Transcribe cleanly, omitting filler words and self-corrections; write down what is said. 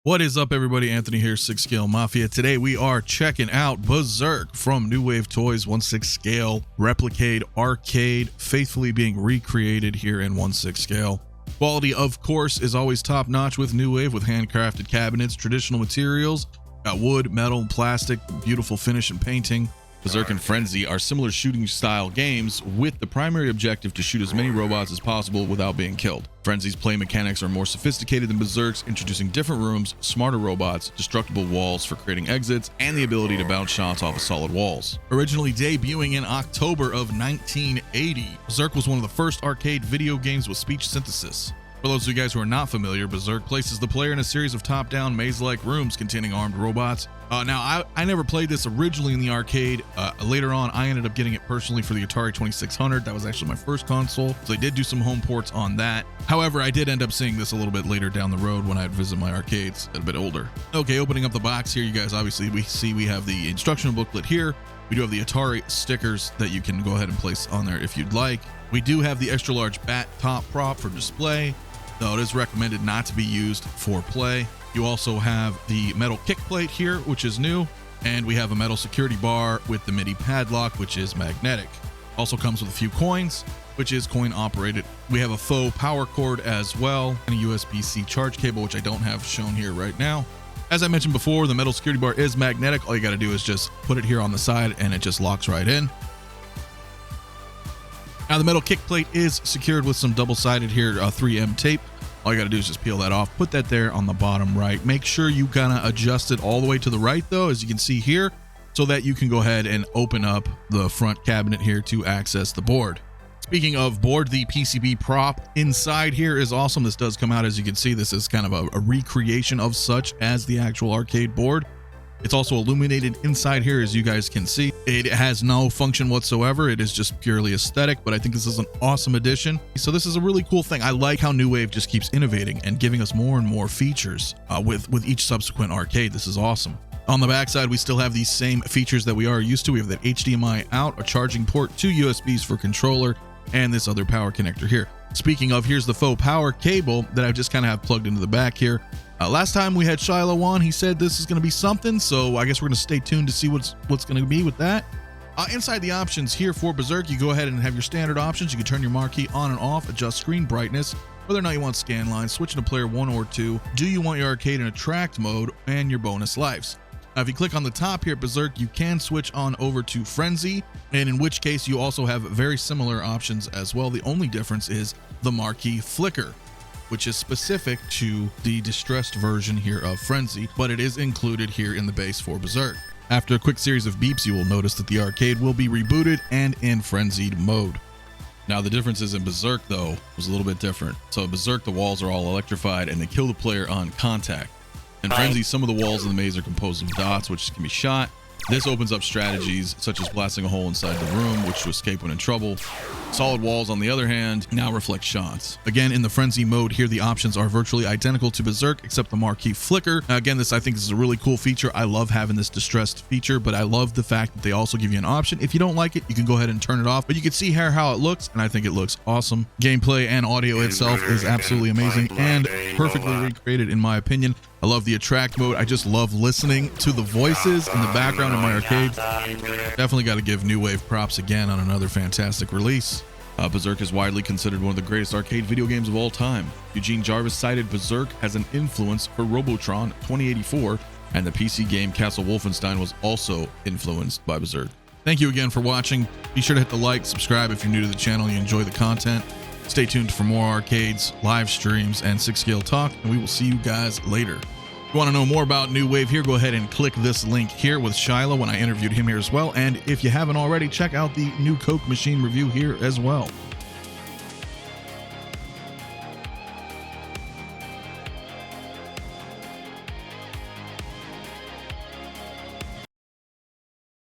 What is up, everybody? Anthony here, 6 Scale Mafia. Today we are checking out Berzerk from New Wave Toys, 1/6 scale, Replicade arcade, faithfully being recreated here in 1/6 scale. Quality, of course, is always top notch with New Wave, with handcrafted cabinets, traditional materials, got wood, metal, plastic, beautiful finish and painting. Berzerk and Frenzy are similar shooting style games with the primary objective to shoot as many robots as possible without being killed. Frenzy's play mechanics are more sophisticated than Berzerk's, introducing different rooms, smarter robots, destructible walls for creating exits, and the ability to bounce shots off of solid walls. Originally debuting in October of 1980, Berzerk was one of the first arcade video games with speech synthesis. For those of you guys who are not familiar, Berzerk places the player in a series of top-down maze-like rooms containing armed robots. Now, I never played this originally in the arcade. Later on, I ended up getting it personally for the Atari 2600. That was actually my first console, so they did do some home ports on that. However, I did end up seeing this a little bit later down the road when I'd visit my arcades a bit older. Okay, opening up the box here, you guys, obviously, we have the instructional booklet here. We do have the Atari stickers that you can go ahead and place on there if you'd like. We do have the extra-large bat top prop for display, though it is recommended not to be used for play. You also have the metal kick plate here, which is new, and we have a metal security bar with the MIDI padlock, which is magnetic. Also comes with a few coins, which is coin operated. We have a faux power cord as well, and a USB-C charge cable, which I don't have shown here right now. As I mentioned before, the metal security bar is magnetic. All you got to do is just put it here on the side and it just locks right in. Now, the metal kick plate is secured with some double-sided here 3M tape. All you got to do is just peel that off, put that there on the bottom right. Make sure you kind of adjust it all the way to the right, though, as you can see here, so that you can go ahead and open up the front cabinet here to access the board. Speaking of board, the PCB prop inside here is awesome. This does come out, as you can see. This is kind of a recreation of such as the actual arcade board. It's also illuminated inside here, as you guys can see. It has no function whatsoever. It is just purely aesthetic, but I think this is an awesome addition. So this is a really cool thing. I like how New Wave just keeps innovating and giving us more and more features with each subsequent arcade. This is awesome. On the backside, we still have these same features that we are used to. We have that HDMI out, a charging port, 2 USBs for controller, and this other power connector here. Speaking of, here's the faux power cable that I just kind of have plugged into the back here. Last time we had Shiloh on, he said this is going to be something, so I guess we're going to stay tuned to see what's going to be with that. Inside the options here for Berzerk, you go ahead and have your standard options. You can turn your marquee on and off, adjust screen brightness, whether or not you want scan lines, switching to player 1 or 2, do you want your arcade in attract mode, and your bonus lives. Now, if you click on the top here at Berzerk, you can switch on over to Frenzy, and in which case you also have very similar options as well. The only difference is the marquee flicker, which is specific to the distressed version here of Frenzy, but it is included here in the base for Berzerk. After a quick series of beeps, you will notice that the arcade will be rebooted and in frenzied mode. Now, the differences in Berzerk, though, was a little bit different. So Berzerk, the walls are all electrified and they kill the player on contact. In Frenzy, some of the walls in the maze are composed of dots, which can be shot. This opens up strategies such as blasting a hole inside the room, which to escape when in trouble. Solid walls, on the other hand, now reflect shots. Again, in the Frenzy mode here, the options are virtually identical to Berzerk, except the marquee flicker. Now, again, I think this is a really cool feature. I love having this distressed feature, but I love the fact that they also give you an option. If you don't like it, you can go ahead and turn it off, but you can see here how it looks, and I think it looks awesome. Gameplay and audio itself is absolutely amazing and perfectly recreated, in my opinion. I love the attract mode. I just love listening to the voices in the background of my arcade. Definitely got to give New Wave props again on another fantastic release. Berzerk is widely considered one of the greatest arcade video games of all time. 𝗕𝗘𝗢𝗖𝗎 cited Berzerk as an influence for Robotron 2084, and the PC game Castle Wolfenstein was also influenced by Berzerk. Thank you again for watching. Be sure to hit the like, subscribe if you're new to the channel and you enjoy the content. Stay tuned for more arcades, live streams, and 6 Scale talk, and we will see you guys later. If you want to know more about New Wave here, go ahead and click this link here with Shiloh when I interviewed him here as well. And if you haven't already, check out the new Coke machine review here as well.